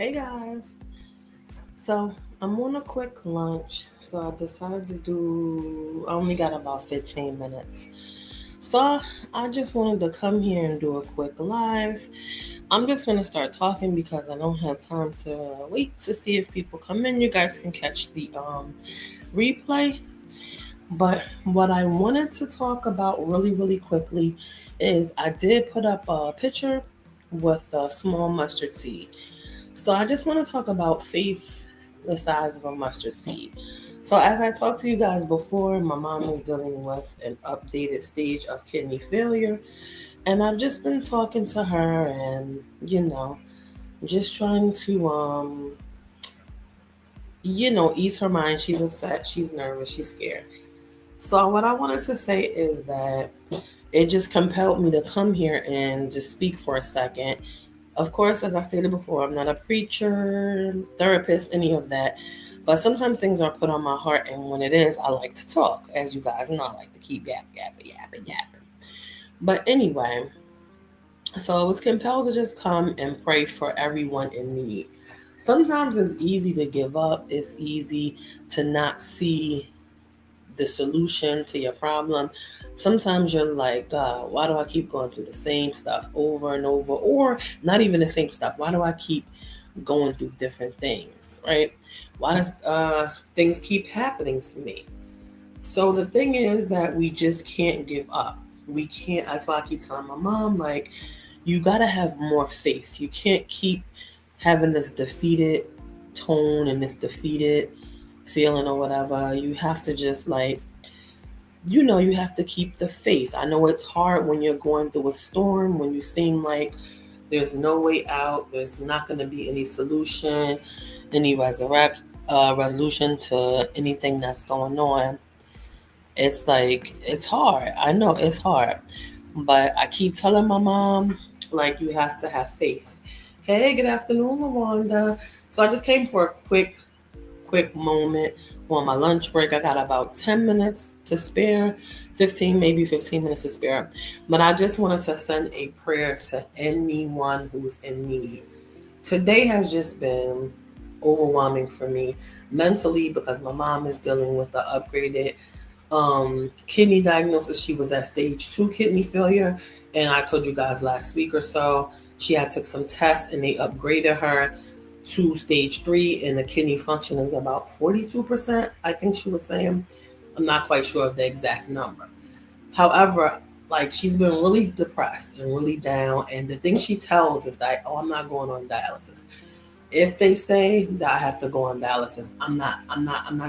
Hey guys. So I'm on a quick lunch. So I decided I only got about 15 minutes. So I just wanted to come here and do a quick live. I'm just going to start talking because I don't have time to wait to see if people come in. You guys can catch the replay. But what I wanted to talk about really quickly is I did put up a picture with a small mustard seed. So I just want to talk about faith the size of a mustard seed. So as I talked to you guys before, my mom is dealing with an updated stage of kidney failure. And I've just been talking to her and, just trying to ease her mind. She's upset, she's nervous, she's scared. So what I wanted to say is that it just compelled me to come here and just speak for a second. Of course, as I stated before, I'm not a preacher, therapist, any of that. But sometimes things are put on my heart, and when it is, I like to talk. As you guys know, I like to keep yapping. But anyway, so I was compelled to just come and pray for everyone in need. Sometimes it's easy to give up, it's easy to not see the solution to your problem. Sometimes you're like, God, why do I keep going through the same stuff over and over? Or not even the same stuff. Why do I keep going through different things, right? Why does things keep happening to me? So the thing is that we just can't give up. We can't. That's why I keep telling my mom, like, you gotta have more faith. You can't keep having this defeated tone and this defeated feeling or whatever. You have to just you have to keep the faith. I know it's hard when you're going through a storm, when you seem like there's no way out, there's not going to be any solution, any resolution to anything that's going on. It's like, it's hard. I know it's hard. But I keep telling my mom, like, you have to have faith. Hey, good afternoon, Lawanda. So I just came for a quick moment on my lunch break. I got about 10 minutes to spare, 15, maybe 15 minutes to spare. But I just wanted to send a prayer to anyone who's in need. Today has just been overwhelming for me mentally because my mom is dealing with the upgraded kidney diagnosis. She was at stage 2 kidney failure. And I told you guys last week or so, she had took some tests and they upgraded her to stage 3, and the kidney function is about 42%, I think she was saying. I'm not quite sure of the exact number. However, like, she's been really depressed and really down, and the thing she tells is that, oh, I'm not going on dialysis. If they say that I have to go on dialysis, I'm not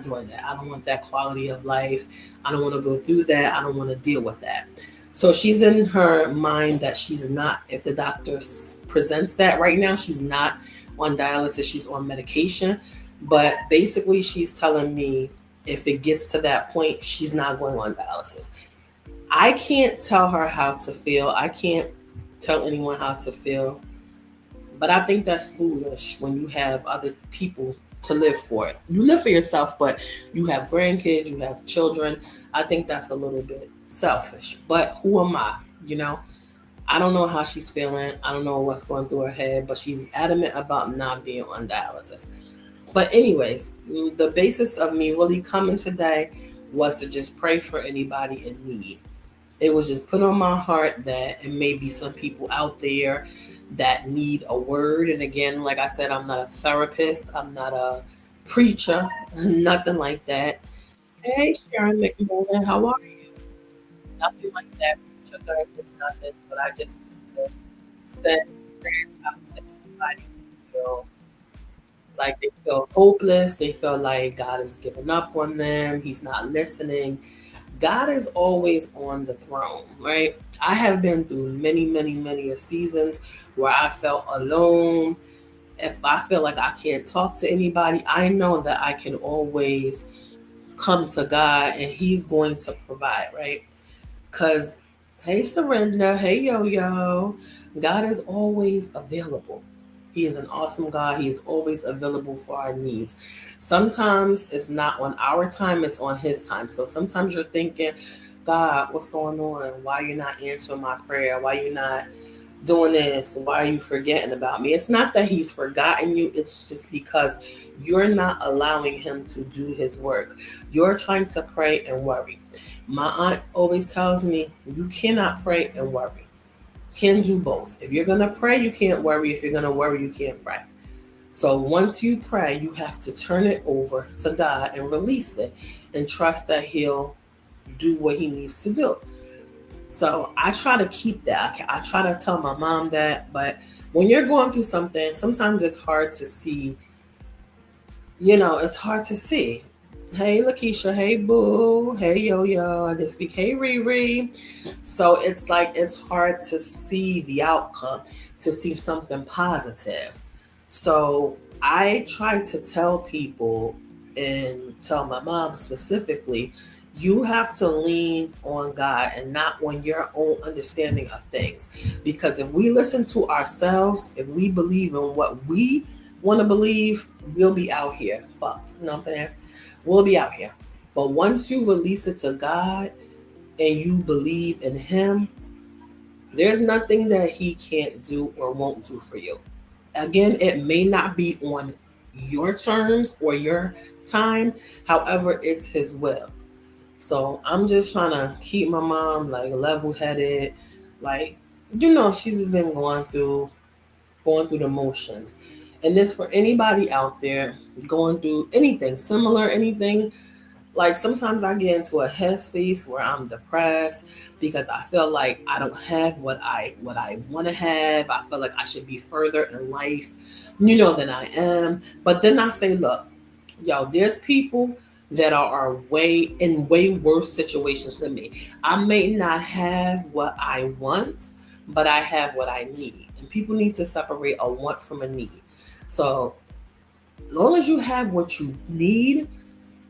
doing that. I don't want that quality of life. I don't want to go through that. I don't want to deal with that. So she's in her mind that she's not, if the doctor presents that right now, she's not on dialysis, she's on medication. But basically, she's telling me if it gets to that point, she's not going on dialysis. I can't tell her how to feel. I can't tell anyone how to feel. But I think that's foolish when you have other people to live for it. You live for yourself, but you have grandkids, you have children. I think that's a little bit selfish. But who am I? You know, I don't know how she's feeling. I don't know what's going through her head, but she's adamant about not being on dialysis. But, anyways, the basis of me really coming today was to just pray for anybody in need. It was just put on my heart that it may be some people out there that need a word. And again, like I said, I'm not a therapist, I'm not a preacher, nothing like that. Hey, Sharon McMullen, how are you? Nothing like that, preacher, therapist, nothing. But I just want to send prayers out to anybody who feel like they feel hopeless, they feel like God has given up on them, He's not listening. God is always on the throne, right? I have been through many seasons where I felt alone. If I feel like I can't talk to anybody, I know that I can always come to God and He's going to provide, right? Because, hey, Surrender, hey, Yo Yo, God is always available. He is an awesome God. He is always available for our needs. Sometimes it's not on our time, it's on His time. So sometimes you're thinking, God, what's going on? Why you not answering my prayer? Why you not doing this? Why are you forgetting about me? It's not that he's forgotten you, it's just because you're not allowing him to do his work. You're trying to pray and worry. My aunt always tells me you cannot pray and worry. You can't do both. If you're going to pray, you can't worry. If you're going to worry, you can't pray. So once you pray, you have to turn it over to God and release it and trust that he'll do what he needs to do. So I try to keep that. I try to tell my mom that, but when you're going through something, sometimes it's hard to see. It's hard to see. Hey, Lakeisha. Hey, Boo. Hey, Yo Yo. I did speak. Hey, Riri. So it's like it's hard to see the outcome, to see something positive. So I try to tell people and tell my mom specifically, you have to lean on God and not on your own understanding of things. Because if we listen to ourselves, if we believe in what we want to believe, we'll be out here fucked. You know what I'm saying? We'll be out here. But once you release it to God and you believe in Him, there's nothing that He can't do or won't do for you. Again, it may not be on your terms or your time. However, it's His will. So I'm just trying to keep my mom like level headed. Like, she's just been going through the motions. And this for anybody out there going through anything similar, anything. Like sometimes I get into a headspace where I'm depressed because I feel like I don't have what I want to have. I feel like I should be further in life, than I am. But then I say, look, there's people that are way worse situations than me. I may not have what I want, but I have what I need. And people need to separate a want from a need. So as long as you have what you need,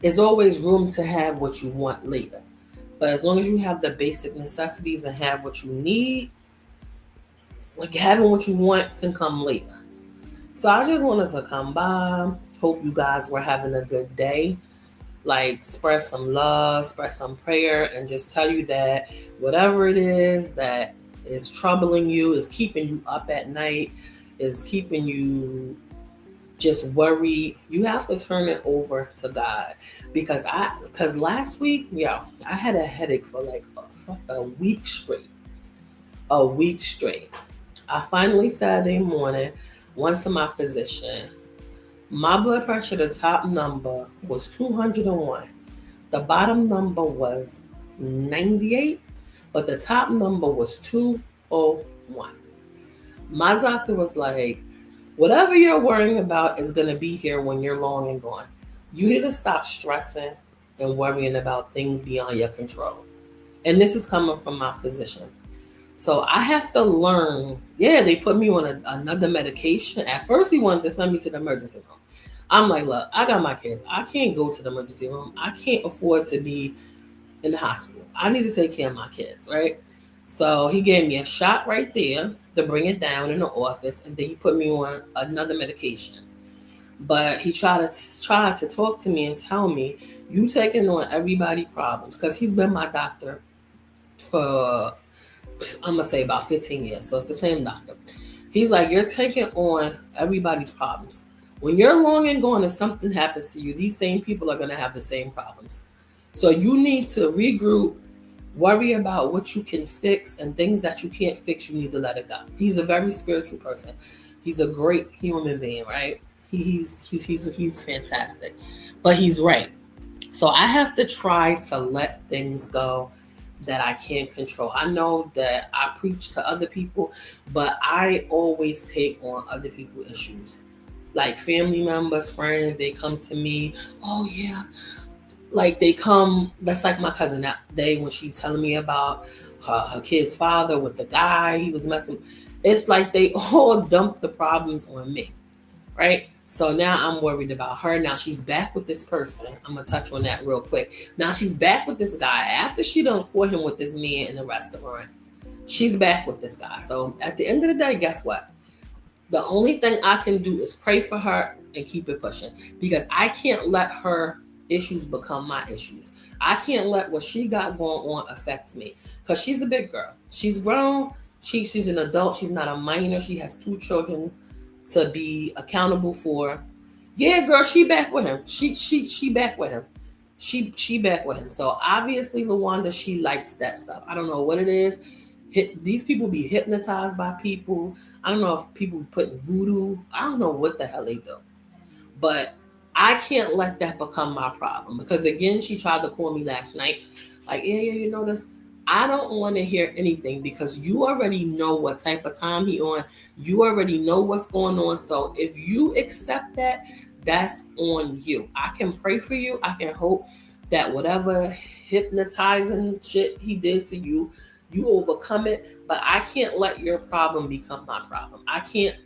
there's always room to have what you want later. But as long as you have the basic necessities and have what you need, like having what you want can come later. So I just wanted to come by. Hope you guys were having a good day. Like spread some love, spread some prayer, and just tell you that whatever it is that is troubling you, is keeping you up at night, is keeping you just worried, you have to turn it over to God. Because last week, I had a headache for like a week straight. A week straight. I finally Saturday morning went to my physician. My blood pressure, the top number was 201. The bottom number was 98, but the top number was 201. My doctor was like, whatever you're worrying about is going to be here when you're long and gone. You need to stop stressing and worrying about things beyond your control. And this is coming from my physician. So I have to learn. Yeah, they put me on another medication. At first, he wanted to send me to the emergency room. I'm like, look, I got my kids. I can't go to the emergency room. I can't afford to be in the hospital. I need to take care of my kids, right? So he gave me a shot right there to bring it down in the office, and then he put me on another medication. But he tried to talk to me and tell me, you taking on everybody's problems, because he's been my doctor for, I'm gonna say, about 15 years. So it's the same doctor. He's like, you're taking on everybody's problems. When you're long and gone and something happens to you, these same people are gonna have the same problems. So you need to regroup, worry about what you can fix, and things that you can't fix, you need to let it go. He's a very spiritual person. He's a great human being, right? He's fantastic. But he's right. So I have to try to let things go that I can't control. I know that I preach to other people, but I always take on other people's issues. Like family members, friends, they come to me, oh yeah, like they come, that's like my cousin that day when she telling me about her kid's father with the guy he was messing. It's like they all dump the problems on me, right? So now I'm worried about her. Now she's back with this person. I'm gonna touch on that real quick. Now she's back with this guy after she done caught him with this man in the restaurant. She's back with this guy. So at the end of the day, guess what? The only thing I can do is pray for her and keep it pushing, because I can't let her issues become my issues. I can't let what she got going on affect me, because she's a big girl. She's grown, She's an adult. She's not a minor. She has 2 children to be accountable for. Yeah, girl, she back with him. She back with him. She back with him. So obviously, Lawanda, she likes that stuff. I don't know what it is. These people be hypnotized by people. I don't know if people put voodoo. I don't know what the hell they do. But I can't let that become my problem because again, she tried to call me last night, like, yeah, you know this. I don't want to hear anything because you already know what type of time he on. You already know what's going on. So if you accept that, that's on you. I can pray for you. I can hope that whatever hypnotizing shit he did to you, you overcome it. But I can't let your problem become my problem. I can't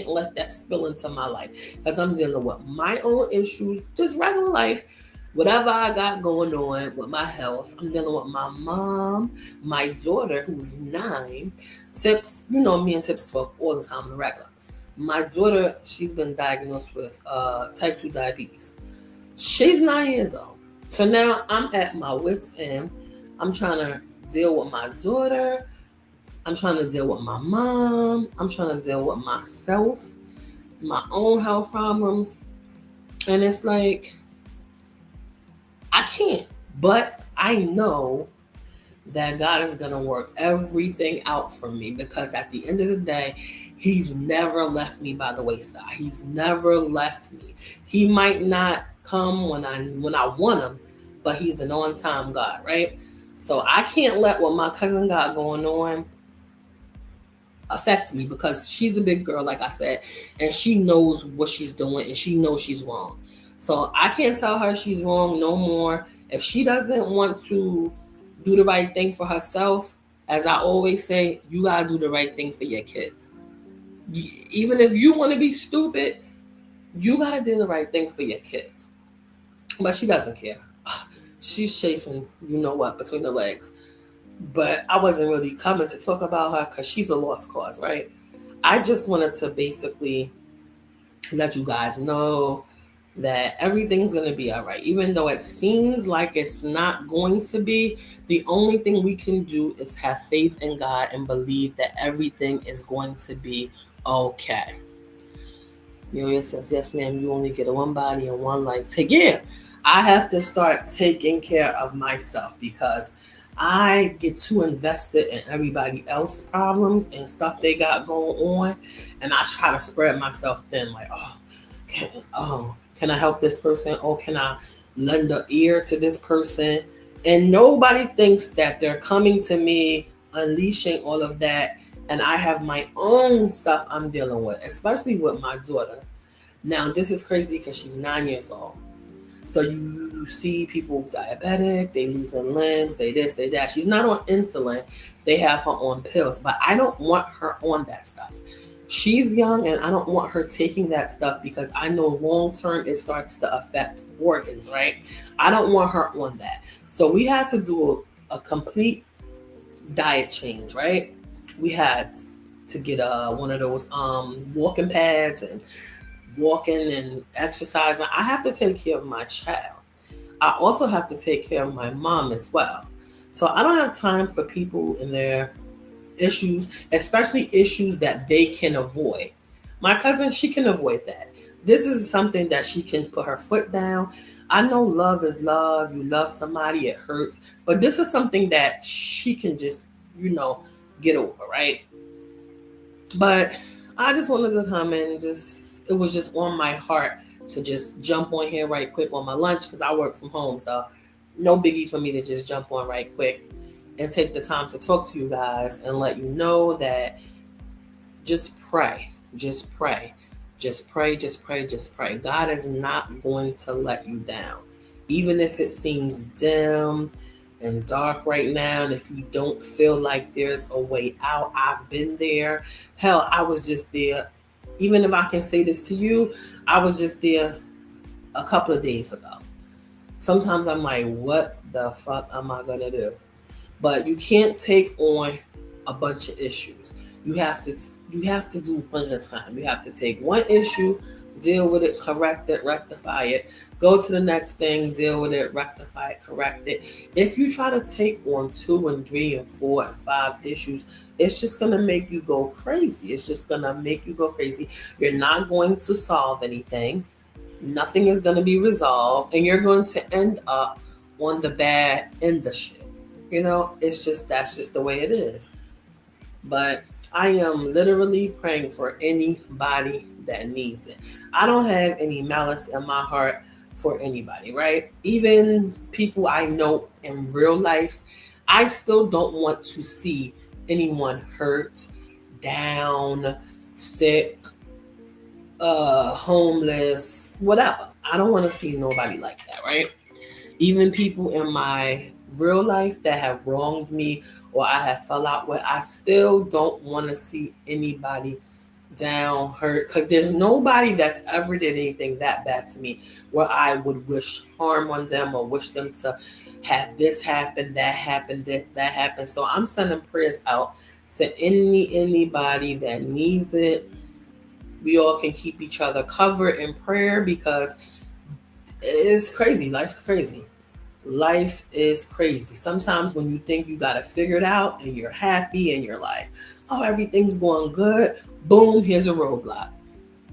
let that spill into my life because I'm dealing with my own issues, just regular life, whatever I got going on with my health. I'm dealing with my mom, my daughter, who's 9. Tips, me and Tips talk all the time, the regular. My daughter, she's been diagnosed with type 2 diabetes. She's 9 years old. So now I'm at my wits' end. I'm trying to deal with my daughter. I'm trying to deal with my mom. I'm trying to deal with myself, my own health problems. And it's like, I can't. But I know that God is going to work everything out for me because at the end of the day, He's never left me by the wayside. He's never left me. He might not come when I want Him, but He's an on-time God, right? So I can't let what my cousin got going on affect me because she's a big girl, like I said, and she knows what she's doing and she knows she's wrong. So I can't tell her she's wrong no more. If she doesn't want to do the right thing for herself, as I always say, you gotta do the right thing for your kids. Even if you want to be stupid, you gotta do the right thing for your kids. But she doesn't care. She's chasing you know what between the legs. But I wasn't really coming to talk about her because she's a lost cause, right? I just wanted to basically let you guys know that everything's going to be all right. Even though it seems like it's not going to be, the only thing we can do is have faith in God and believe that everything is going to be okay. Muriel says, yes, ma'am, you only get a one body and one life. I have to start taking care of myself because I get too invested in everybody else's problems and stuff they got going on, and I try to spread myself thin. Like, can I help this person? Oh, can I lend an ear to this person? And nobody thinks that they're coming to me, unleashing all of that, and I have my own stuff I'm dealing with, especially with my daughter. Now, this is crazy because she's 9 years old. So you see people diabetic, they losing limbs, they this, they that. She's not on insulin. They have her on pills, but I don't want her on that stuff. She's young and I don't want her taking that stuff because I know long term it starts to affect organs, right? I don't want her on that. So we had to do a complete diet change, right? We had to get one of those walking pads and walking and exercising. I have to take care of my child. I also have to take care of my mom as well. So I don't have time for people and their issues, especially issues that they can avoid. My cousin, she can avoid that. This is something that she can put her foot down. I know love is love. You love somebody, it hurts. But this is something that she can just, get over, right? But I just wanted to come and it was just on my heart to just jump on here right quick on my lunch because I work from home. So no biggie for me to just jump on right quick and take the time to talk to you guys and let you know that just pray. Just pray. Just pray, just pray, just pray. God is not going to let you down. Even if it seems dim and dark right now, and if you don't feel like there's a way out, I've been there. Hell, I was just there. Even if I can say this to you, I was just there a couple of days ago. Sometimes I'm like, what the fuck am I going to do? But you can't take on a bunch of issues. You have to do one at a time. You have to take one issue deal with it, correct it, rectify it. Go to the next thing, deal with it, rectify it, correct it. If you try to take on 2 and 3 and 4 and 5 issues, it's just gonna make you go crazy. It's just gonna make you go crazy. You're not going to solve anything. Nothing is gonna be resolved, and you're going to end up on the bad end of shit. It's just that's just the way it is. But I am literally praying for anybody that needs it. I don't have any malice in my heart for anybody, right? Even people I know in real life, I still don't want to see anyone hurt, down, sick, homeless, whatever. I don't want to see nobody like that, right? Even people in my real life that have wronged me or I have fell out with, I still don't want to see anybody down, hurt, because there's nobody that's ever did anything that bad to me where I would wish harm on them or wish them to have this happen, that happen, that happen. So I'm sending prayers out to anybody that needs it. We all can keep each other covered in prayer because it's crazy. Life is crazy. Life is crazy. Sometimes when you think you got it figured out and you're happy and you're like, oh, everything's going good, boom, here's a roadblock.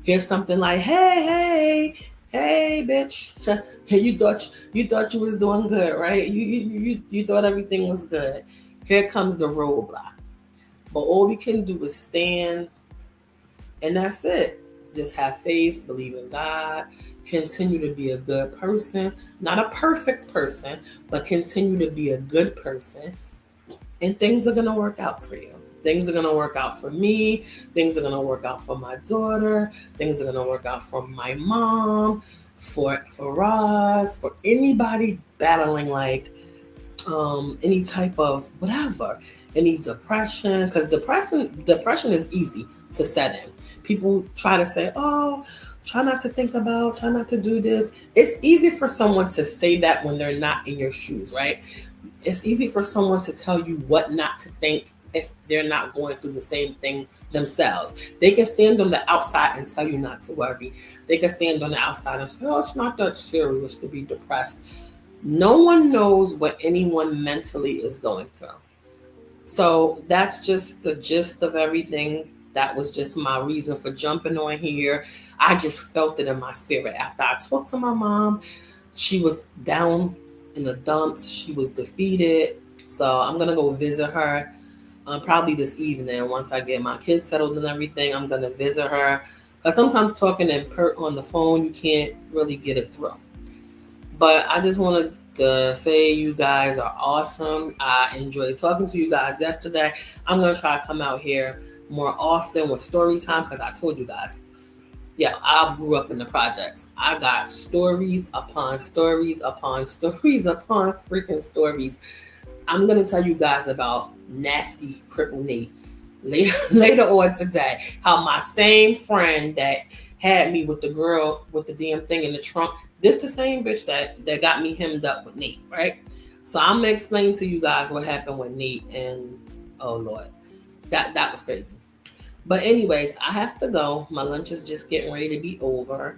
Here's something like, hey, bitch. You thought you was doing good, right? You thought everything was good. Here comes the roadblock. But all we can do is stand, and that's it. Just have faith, believe in God, continue to be a good person, not a perfect person, but continue to be a good person, and things are going to work out for you. Things are going to work out for me. Things are going to work out for my daughter. Things are going to work out for my mom, for Roz, for anybody battling like any type of whatever, any depression, because depression is easy to set in. People try to say, oh, try not to think about, try not to do this. It's easy for someone to say that when they're not in your shoes, right? It's easy for someone to tell you what not to think if they're not going through the same thing themselves. They can stand on the outside and tell you not to worry. They can stand on the outside and say, oh, it's not that serious to be depressed. No one knows what anyone mentally is going through. So that's just the gist of everything. That was just my reason for jumping on here. I just felt it in my spirit. After I talked to my mom, she was down in the dumps. She was defeated. So I'm going to go visit her probably this evening. Once I get my kids settled and everything, I'm going to visit her. Because sometimes talking on the phone, you can't really get it through. But I just wanted to say you guys are awesome. I enjoyed talking to you guys yesterday. I'm going to try to come out here more often with story time because I told you guys, yeah, I grew up in the projects. I got stories upon stories upon stories upon freaking stories. I'm going to tell you guys about nasty Cripple Nate later on today. How my same friend that had me with the girl with the damn thing in the trunk, this the same bitch that got me hemmed up with Nate, right? So I'm gonna explain to you guys what happened with Nate, and oh Lord, that was crazy. But anyways, I have to go. My lunch is just getting ready to be over.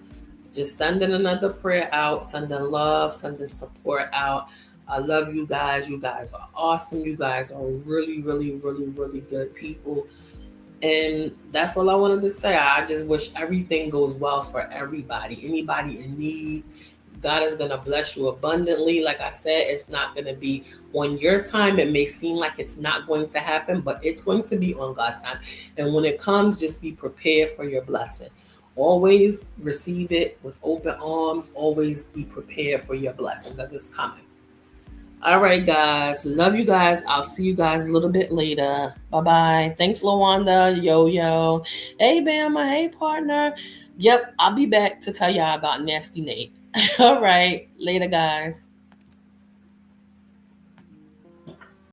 Just sending another prayer out, sending love, sending support out. I love you guys. You guys are awesome. You guys are really, really, really, really good people. And that's all I wanted to say. I just wish everything goes well for everybody. Anybody in need, God is going to bless you abundantly. Like I said, it's not going to be on your time. It may seem like it's not going to happen, but it's going to be on God's time. And when it comes, just be prepared for your blessing. Always receive it with open arms. Always be prepared for your blessing because it's coming. All right, guys. Love you guys. I'll see you guys a little bit later. Bye-bye. Thanks, Lawanda. Yo. Hey, Bama. Hey, partner. Yep, I'll be back to tell y'all about Nasty Nate. All right. Later, guys.